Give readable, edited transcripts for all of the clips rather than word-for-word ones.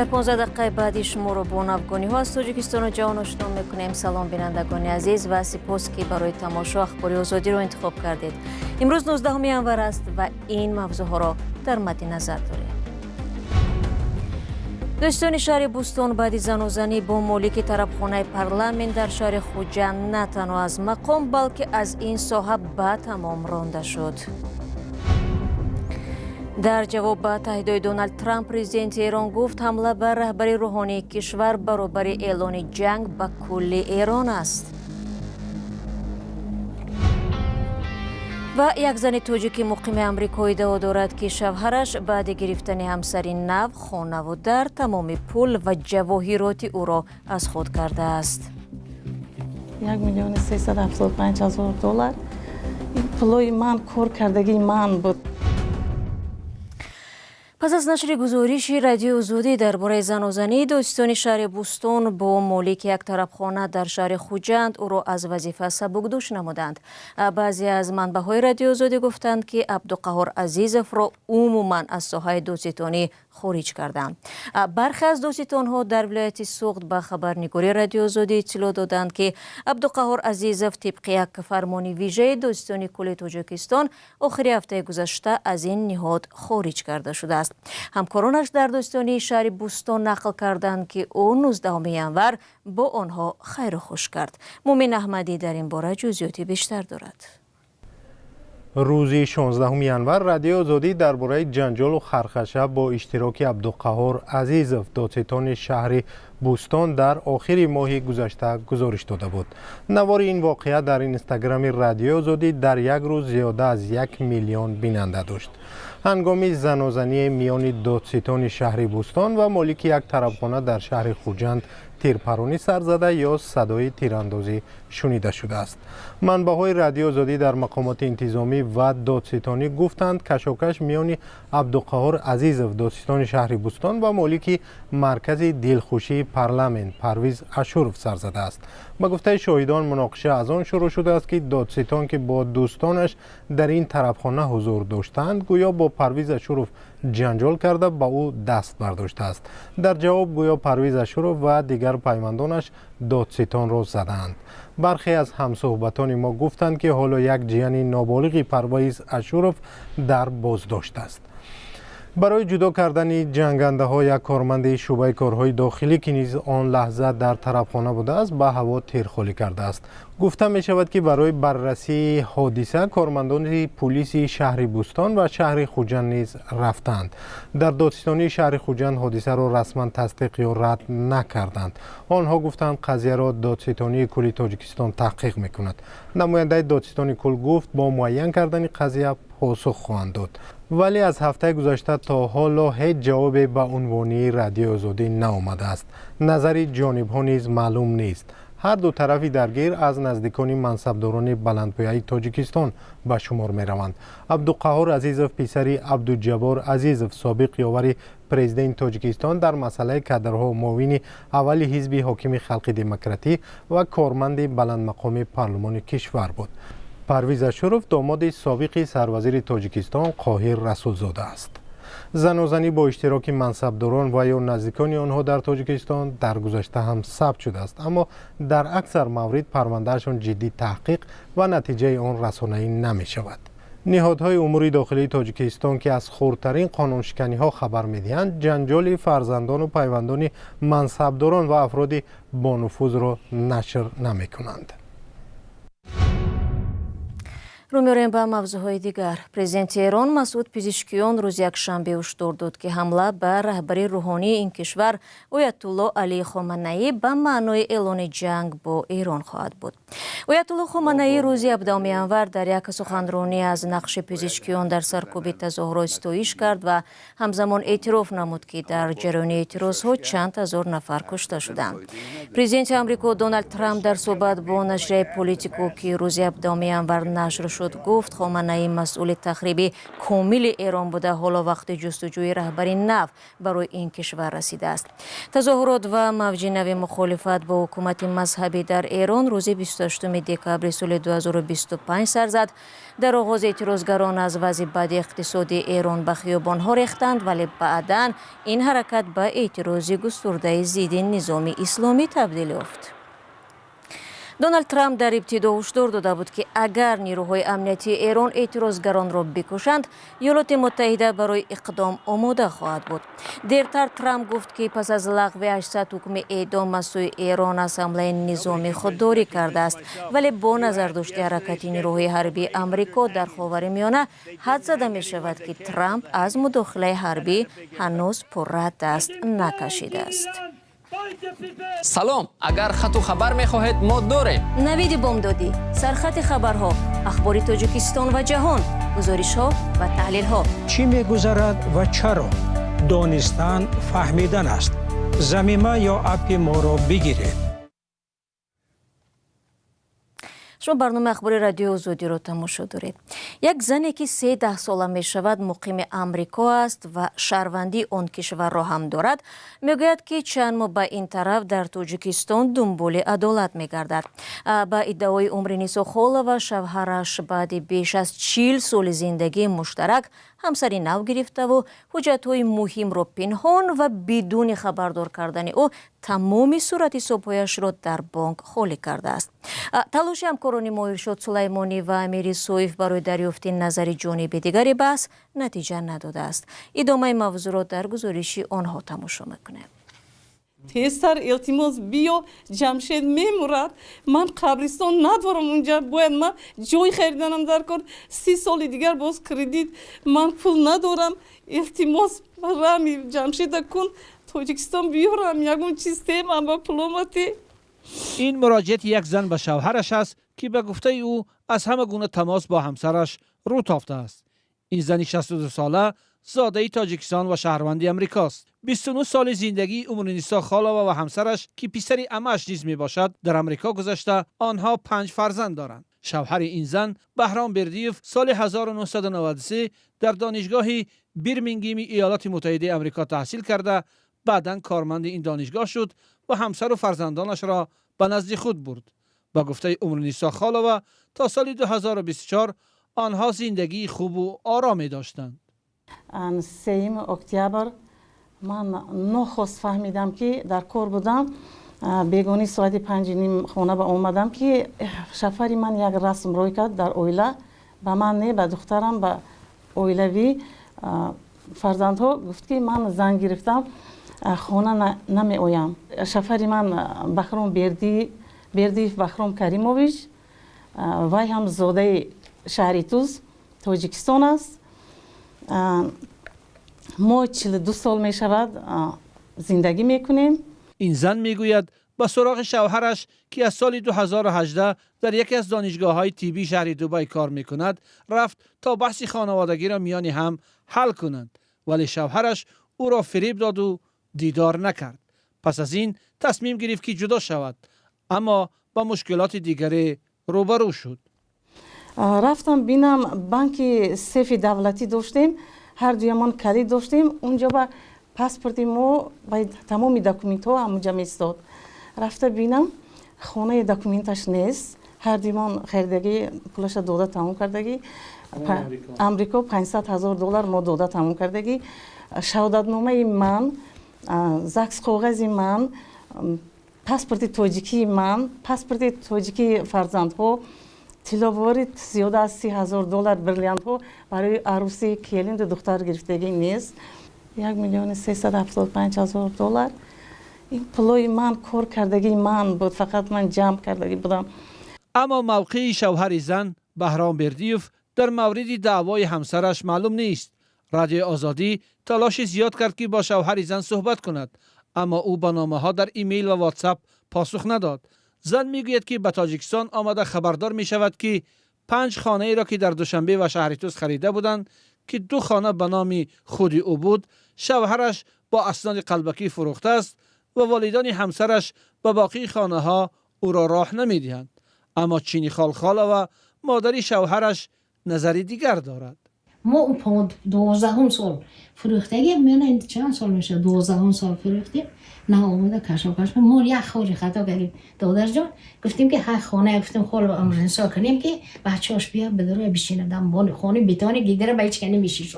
در 15 دقیقه بعدی شما رو با افغانی ها از تاجیکستان و جهان آشنا میکنیم. سلام بینندگان عزیز و سپاس که برای تماشا اخبار آزادی رو انتخاب کردید. امروز 19 انور است و این موضوع ها را در مد نظر داریم. دوستان شهر بوستون بعد زنی با مالک طرفخانه پارلمان در شهر خوجند نه تنها از مقام بلکه از این ساحه به تمام رانده شد. در جواب به تهدیدهای دونالد ترامپ پرزیدنت ایران گفت حمله بر رهبری روحانی کشور برابر اعلان جنگ به کل ایران است. و یک زن تاجیک مقیم امریکایی ادعا دارد که شوهرش بعد گرفتن همسری نو، خانه و در تمام پول و جواهرات او را از خود کرده است. 1,375,000 دلار این پولای من کار کردگی من بود. پس از نشر گزارش رادیو آزادی درباره زنی دوستان شهر بوستون با مالک یک طرفخانه در شهر خوجند او را از وظیفه سبکدوش نمودند. بعضی از منبع‌های رادیو آزادی گفتند که عبدالقهار عزیزов را عموما از ساحه دادستانی خارج کردند. برخی از دادستان‌ها در ولایت سوخت به خبرنگاری رادیو آزادی اطلاع دادند که عبدالقهار عزیزов طبق یک فرمان ویژه دادستانی کل تاجیکستان آخر هفته گذشته از این نهاد خارج کرده شده است. همکارانش در دادستانی شهر بوستون نقل کردند که او 19 انور با آنها خیر و خوش کرد. مومن احمدی در این باره جزئیات بیشتر دارد. روزی 16 انور رادیو آزادی درباره جنجال و خرخشه با اشتراک عبدالقهار عزیزов دادستان شهر بوستون در آخر ماه گذشته گزارش داده بود. نوار این واقعه در اینستاگرام رادیو آزادی در یک روز زیاده از 1 میلیون بیننده داشت. هنگامی زنازنی میان دادستان شهر بوستون و مالک یک طرفخانه در شهر خوجند تیرپرانی سر زده یا صدای تیراندازی شنیده شده است. منبع‌های رادیو آزادی در مقامات انتظامی و دادستانی گفتند کشاکش میان عبدالقهار عزیزов دادستان شهر بوستون و مالک مرکز دلخوشی پارلمان پرویز اشورov سر زده است. با گفته شاهدان مناقشه از آن شروع شده است که دادستان که با دوستانش در این طرفخانه حضور داشتند گویا با پرویز اشورov جنجال کرده با او دست برداشته است. در جواب گویا پرویز اشورov و دیگر پیماندانش دادستان را زدند. برخی از همصحبتان ما گفتند که حالا یک جیان نابالغ پرویز اشورov در بازداشت است. برای جدا کردن جنگنده ها یک کارمند شعبه کارهای داخلی که نیز آن لحظه در طرفخانه بوده است به هوا تیرخوری کرده است. گفته می شود که برای بررسی حادثه کارمندان پلیس شهر بوستون و شهر خوجند نیز رفتند. در دادستانی شهر خوجند حادثه را رسما تصدیق یا رد نکردند. آنها گفتند قضیه را دادستانی کل تاجیکستان تحقیق میکند. نماینده دادستانی کل گفت با معین کردن قضیه پاسخ خواهند داد. ولی از هفته گذشته تا حالا هیچ جواب به عنوانی رادیو آزادی نآمده است. نظر جانب ها نیز معلوم نیست. هر دو طرفی درگیر از نزدیکان منصبداران بلندپایه تاجیکستان به شمار می روند. عبدالقهار عزیزov پسر عبدالجبار عزیزov سابق یاور پرزیدنت تاجیکستان در مسئله کادرها معاون اول حزب حاکم خلق دموکراتی و کارمند بلند مقام پارلمان کشور بود. پرویز اشورov داماد سابق سروزیر تاجیکستان قاهر رسولزاده است. زنازنی با اشتراک منصبداران و یا نزدیکان آنها در تاجیکستان در گذشته هم ثبت شده است، اما در اکثر موارد پروندهشان جدی تحقیق و نتیجه آن رسانه‌ای نمی شود. نهادهای امور داخلی تاجیکستان که از خردترین قانونشکنی ها خبر می‌دهند جنجال فرزندان و پیوندان منصبداران و افراد با نفوذ را نشر نمی‌کنند. رو می‌ریم به موضوعهای دیگر. پرزیدنت ایران مسعود پزشکیان روز یکشنبه هشدار داد که حمله بر رهبری روحانی این کشور آیت الله علی خامنه‌ای به معنای اعلان جنگ با ایران خواهد بود. آیت الله خامنه‌ای روز 17 انور در یک سخنرانی از نقش پزشکیان در سرکوب تظاهرات ستایش کرد و همزمان اعتراف نمود که در جریان اعتراض‌ها چند هزار نفر کشته شدند. پرزیدنت آمریکا دونالد ترامپ در صحبت با نشریه پولیتیکو که روز 17 انور نشر شد شد گفت خامنه‌ای مسئول تخریب کامل ایران بوده، حالا وقت جستجوی رهبری نو برای این کشور رسیده است. تظاهرات و موج نو مخالفت با حکومت مذهبی در ایران روز 28 دکبر سال 2025 سر زد. در آغاز اعتراضگران از وضع بد اقتصادی ایران به خیابان‌ها ریختند، ولی بعداً این حرکت به اعتراضی گسترده ضد نظام اسلامی تبدیل یافت. دونالد ترامپ در ابتدا هشدار داده بود که اگر نیروهای امنیتی ایران اعتراضگران را بکشند، ایالات متحده برای اقدام آماده خواهد بود. دیرتر ترامپ گفت که پس از لغو 800 حکم اعدام از سوی ایران از حمله نظامی خودداری کرده است، ولی با نظر داشت حرکت نیروهای حربی امریکا در خاورمیانه، حد زده می شود که ترامپ از مداخله حربی هنوز پررد دست نکشیده است. سلام، اگر خط و خبر می‌خواهید ما داریم. نوید بامدادی، سرخط خبرها، اخبار تاجیکستان و جهان، گزارش‌ها و تحلیل‌ها. چی می‌گذرد و چرا؟ دانستن فهمیدن است. ضمیمه یا اپ ما را بگیرید. شما برنامه اخبار رادیو آزادی را تماشا دارید. یک زنی که 13 ساله می شود مقیم امریکا است و شهروندی آن کشور را هم دارد، میگوید که چند ماه به این طرف در تاجیکستان دنبال عدالت می گردد. با ادعای عمر نیسا خالو و شوهرش بعد بیش از 40 سال زندگی مشترک همسری نو گرفته و حجت‌های مهم را پنهان و بدون خبردار کردن او تمام صورت حساب‌هایش را در بانک خالی کرده است. تلاش همکاران ما ارشاد سلیمانی و امیر سویف برای دریافت نظر جانب دیگری بحث نتیجه نداده است. ادامه موضوع را در گزارشی آنها تماشا می‌کنیم. تیستر التماس بیو جمشید میمورد. من قبرستان ندارم اونجا، باید من جای خریدنم در کار. 30 سال دیگر باز کردیت، من پول ندارم. التماس رامی جمشید کن تاجیکستان بیارم یکون چیز تیم با پلوماتی. این مراجعه یک زن به شوهرش است که به گفته او از همه گونه تماس با همسرش رو تافته است. این زنی 62 ساله زاده تاجیکستان و شهروندی امریکاست. 29 سال زندگی عمرنیسا خالووا و همسرش که پسری عمه‌اش نیز می باشد در امریکا گذشته. آنها 5 فرزند دارند. شوهر این زن بهرام بردیوف سال 1993 در دانشگاه برمینگهم ایالات متحده آمریکا تحصیل کرده، بعداً کارمند این دانشگاه شد و همسر و فرزندانش را به نزد خود برد. با گفته عمرنیسا خالووا تا سال 2024 آنها زندگی خوب و آرامی داشتند. 3 اکتبر من نخست فهمیدم که در کار بودم. بیگانی ساعت 5:30 خانه به اومدم که شفری من یک رسم روی کرد در اویله. به من نه، به دخترم، به اویلوی فرزندها گفت که من زن گرفتم خانه نمی اویم. شفری من بخرام بردیف بخرام کریموویچ، وای هم زاده شهری توز تاجیکستان است. ما 42 سال می شود زندگی میکنیم. این زن میگوید با سراغ شوهرش که از سال 2018 در یکی از دانشگاه‌های طبی شهر دبی کار میکند رفت تا بحث خانوادگی را میان هم حل کنند، ولی شوهرش او را فریب داد و دیدار نکرد. پس از این تصمیم گرفت که جدا شود، اما با مشکلات دیگری روبرو شد. رفتم بینم بانک سیف دولتی داشتیم، هر دویمان کلید داشتیم. اونجا با پاسپورت ما با تمام دکومنت ها همونجا میستاد. رفته بینم خانه دکومنتش نیست. هر دویمان خریدگی پولش داده تمام کردگی. امریکا $500,000 ما داده تمام کردگی. شهادتنامه من، زکس کاغذ من، پاسپورت تاجیکی من، پاسپورت تاجیکی فرزندها، طلاواری زیاده از $30,000 بریلیانت ها برای عروسی کلیند دختر گرفتگی نیست. $1,375,000. این پولای من کار کردگی من بود، فقط من جمع کردگی بودم. اما موقع شوهر زن بهرام بردیوف در مورد دعوای همسرش معلوم نیست. رادیو آزادی تلاش زیاد کرد که با شوهر زن صحبت کند، اما او با نامه‌ها در ایمیل و واتساپ پاسخ نداد. زن میگوید که به تاجیکستان آمده خبردار می شود که 5 خانه ای را که در دوشنبه و شهریتوز خریده بودند که 2 خانه به نام خود او بود، شوهرش با اسناد قلبکی فروخته است و والدان همسرش به باقی خانه ها او را راه نمی دهند. اما چینی خالخالووا مادری شوهرش نظری دیگر دارد. ما اون 12 سال فروختگیم، میونه چند سال میشه 12 سال فروختیم، نه آمده کشاکش ما یک خوری خطا کردیم. دادر جان گفتیم که های خانه گفتیم خال امرنسا کنیم که بچه‌اش بیا بداره بشینه دم بان خانه بیتانه گیدره به هیچ کنی میشیش.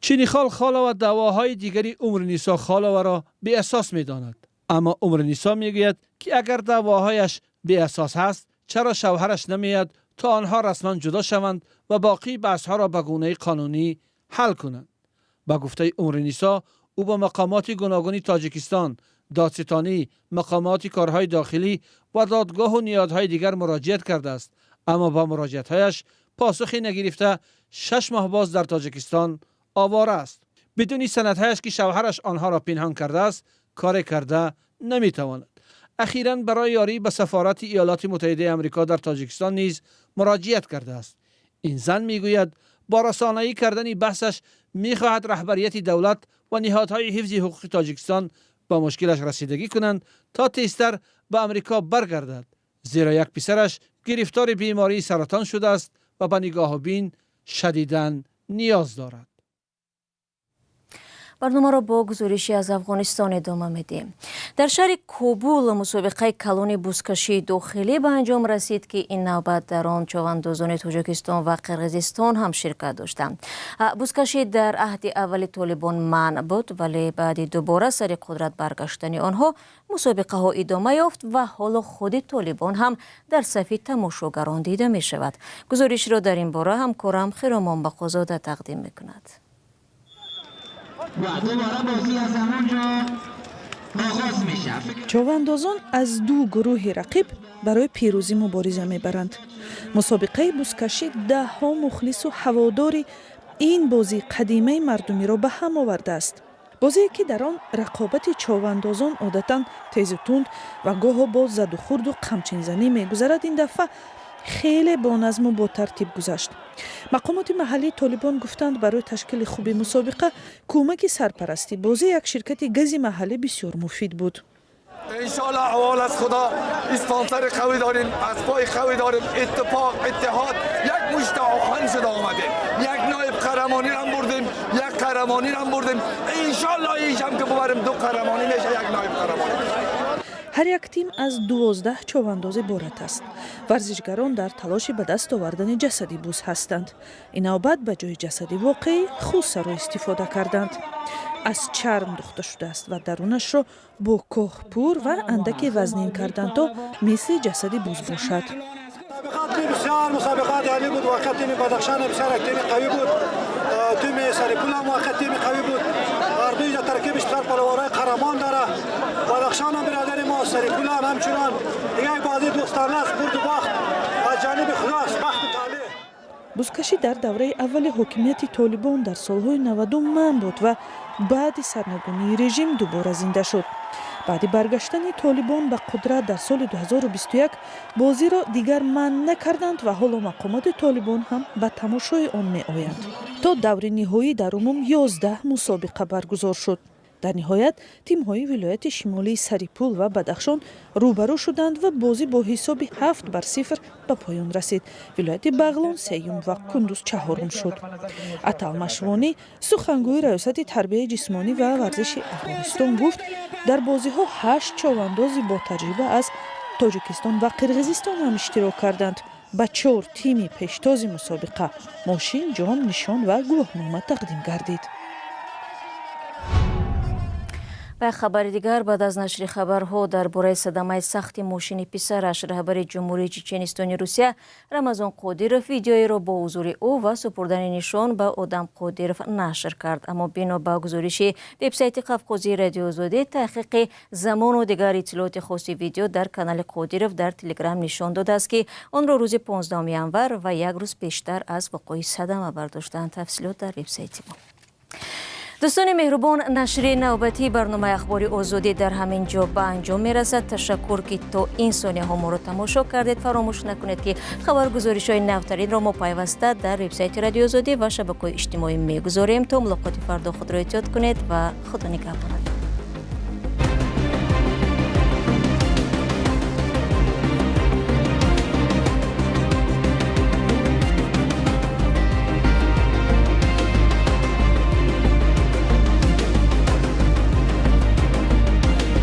چینی خال خالا و دواهای دیگری عمر نیسا خالا را بی اساس میداند، اما عمر نیسا میگوید که اگر دواهایش بی اساس هست چرا شوهرش نمیاد تا آنها رسما جدا شوند و باقی بحث‌ها را به گونه قانونی حل کنند. با گفته عمر نیسا، او با مقامات گوناگون تاجیکستان، دادستانی، مقامات کارهای داخلی و دادگاه و نیادهای دیگر مراجعت کرده است، اما با مراجعت‌هایش پاسخی نگرفته 6 ماه باز در تاجیکستان آواره است. بدون سندهایش که شوهرش آنها را پنهان کرده است کار کرده نمیتواند. اخیراً برای یاری به سفارت ایالات متحده آمریکا در تاجیکستان نیز مراجعت کرده است. این زن میگوید با رسانه‌ای کردن بحثش میخواهد رهبریت دولت و نهادهای حفظ حقوق تاجیکستان با مشکلش رسیدگی کنند تا تیزتر به آمریکا برگردد، زیرا یک پسرش گرفتار بیماری سرطان شده است و به نگاه بین شدیداً نیاز دارد. برنامه را با گزارشی از افغانستان ادامه میدیم. در شهر کابل مسابقه کلون بزکشی داخلی به انجام رسید که این نوبت در آن چوندازان تاجیکستان و قرقیزستان هم شرکت داشتند. بزکشی در عهد اول طالبان منع بود، ولی بعد دوباره سر قدرت برگشتن آنها مسابقه ها ادامه یافت و حالا خود طالبان هم در صف تماشاگران دیده می شود. گزارش را در این باره همکارم خیرامان بقازاده تقدیم می کند. چواندازان از دو گروه رقیب برای پیروزی مبارزه میبرند. مسابقه بزکشی ده ها مخلص و هوادار این بازی قدیمه مردمی را به هم آورده است. بازی که در آن رقابت چواندازان عادتاً تیز و تند و گاه با زد و خورد و قمچین زنی میگذرد، این دفعه خیلی با نظم و با ترتیب گذشت. مقامات محلی طالبان گفتند برای تشکیل خوب مسابقه کمک سرپرستی بازی یک شرکت گازی محلی بسیار مفید بود. انشالله احوال از خدا اسپانسر قوی داریم، اسبای قوی داریم، اتفاق اتحاد یک مشت آهن شده آمده، یک نایب قهرمانی را بردیم، یک قهرمانی را بردیم، انشالله ایش هم که ببریم 2 قهرمانی میشه، یک نایب قهرمانی. هر یک تیم از 12 چوانداز عبارت است. ورزشگران در تلاش به دست آوردن جسدی بوز هستند. این نوبت به جای جسدی واقعی خوسه را استفاده کردند. از چرم دوخته شده است و درونش را با کوه پور و اندکی وزنین کردند تا مثل جسدی بوز باشد. مسابقات عالی بود، وقت تیم بدخشان بسیار تیم قوی بود، تیم سرپول هم وقت تیم قوی بود. اردوی در ترکیبش بسیار پلوارای قهرمان داره. بدخشان هم برادر ما، سرپول هم همچنان. دیگه بازی دوستانه است، برد و باخت از جانب خداست، بخت و طالع. بزکشی در دوره اول حکومت طالبان در سالهای 90 منع بود و بعد سرنگونی رژیم دوباره زنده شد. بعد برگشتن طالبان به قدرت در سال 2021 بازی را دیگر منع نکردند و حالا مقامات طالبان هم به تماشای آن می آیند. تا دور نهایی در عموم 11 مسابقه برگزار شد. در نهایت تیم‌های ولایت شمالی سرپول و بدخشان روبرو شدند و بازی با حساب 7-0 به پایان رسید. ولایت بغلان سوم و کندوز چهارم شد. عطا مشوانی سخنگوی ریاست تربیت جسمانی و ورزش افغانستان گفت در بازی‌ها 8 چوانداز با تجربه از تاجیکستان و قرقیزستان هم اشتراک کردند. به 4 تیم پیشتاز مسابقه ماشین، جام، نشان و گواهنامه تقدیم گردید. و خبر دیگر، بعد از نشر خبرها درباره صدمه سخت ماشین پسرش، رهبر جمهوری چچنستان روسیه رمضان قادیروف ویدیویی را با حضور او و سپردن نشان به آدم قادیروف نشر کرد. اما بنا به گزارش وبسایت قفقازی رادیو آزادی، تحقیق زمان و دیگر اطلاعات خاص ویدیو در کانال قادیروف در تلگرام نشان داده است که آن را روز 15 ینور و یک روز پیشتر از وقوع صدمه برداشتند. تفصیلات در وبسایت ما. دوستان مهربان، نشر نوبتی برنامه اخباری آزادی در همین جا به انجام می رسد. تشکر که تا این ثانیه ها ما را تماشا کردید. فراموش نکنید که خبرگزارش های نوترین را ما پیوسته در وبسایت رادیو آزادی و شبکه‌های اجتماعی می گذاریم. تا ملاقات فردا خود را احتیاط کنید و خدا نگهدار.